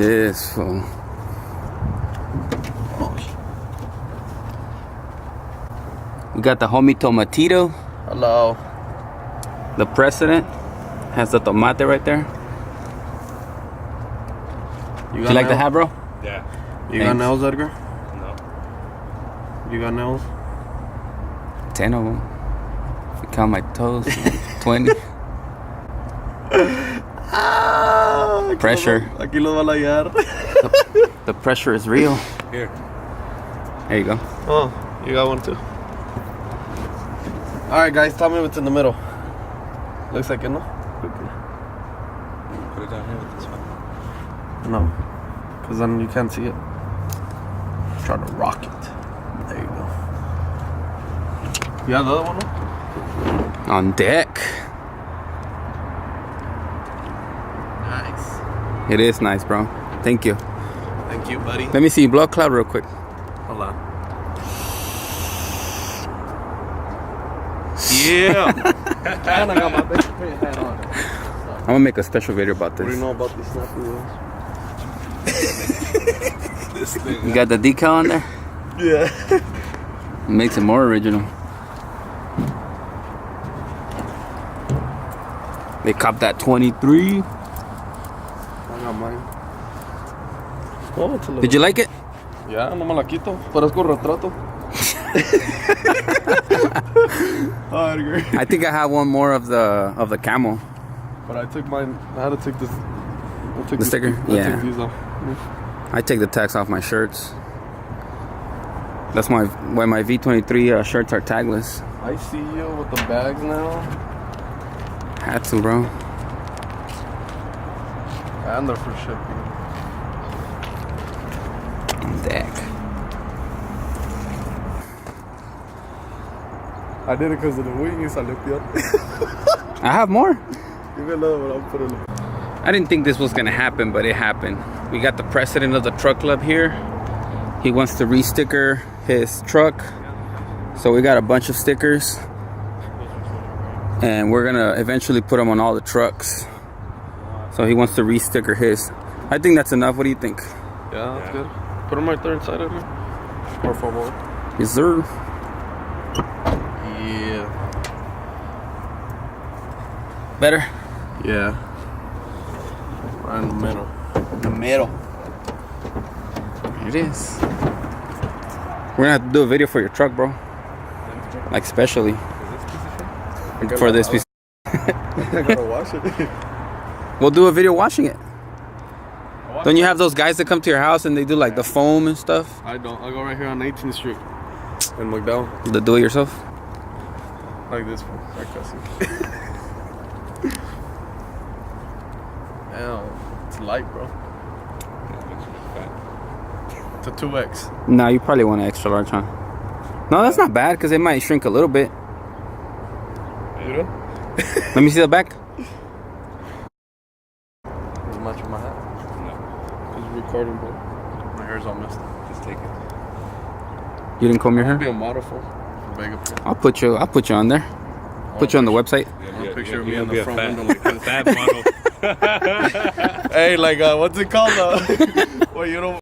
This fool. We got the homie Tomatito. Hello. The president has the tomate right there. You like the hat, bro? Yeah. You got nails, Edgar? No. You got nails? 10 of them. If you count my toes, 20. Pressure. Aquí lo van a hallar. The pressure is real. Here. There you go. Oh, you got one too. Alright, guys, tell me what's in the middle. Looks like it, no? Put it down here with this one. No. Because then you can't see it. Try to rock it. There you go. You have the other one, no? On deck. Nice. It is nice, bro. Thank you. Thank you, buddy. Let me see blood cloud real quick. Hold on. Yeah. And I got my best friend hat on. I'm gonna make a special video about What do you this. know about these snappy wheels? This thing. You got the decal on there? Yeah. Makes it more original. They copped that 23. I got mine. Oh, it's a little... Did you like it? Yeah, no me la quito. Parezco retrato. Oh, Edgar. I think I have one more of the camo. But I took mine. I had to take this. I took The sticker? I Yeah. took these off. I take the tags off my shirts. That's why my V23 shirts are tagless. I see you with the bags now. Had to, bro. And they're for shipping. On deck. I did it because of the wings. I left it. I have more. Give me another one. I'll put it. I didn't think this was gonna happen, but it happened. We got the president of the truck club here. He wants to re-sticker his truck. So we got a bunch of stickers. And we're gonna eventually put them on all the trucks. So he wants to re-sticker his. I think that's enough. What do you think? Yeah, that's good. Put them right there inside of here. Por favor. Yes, sir. Yeah. Better? Yeah. Right in the middle. The middle. Here it is. We're gonna have to do a video for your truck, bro. Like specially. For this piece. I gotta wash it. We'll do a video washing it. Don't you have those guys that come to your house and they do like the foam and stuff? I don't. I go right here on 18th Street in McDowell. The do it yourself? Like this one. Like this. Ow. It's light, bro. It's a 2X. No, you probably want an extra large, huh? No, that's not bad because it might shrink a little bit. You know? Let me see the back. Does it match with my hat? No. It's recording, bro. My hair's all messed up. Just take it. You didn't comb your I'll be hair? a model for Vega. I'll put you on there. Put you on the website. A picture of me You'll on be the a front fat, window like this. fat model. Hey, like, what's it called? Well, you don't.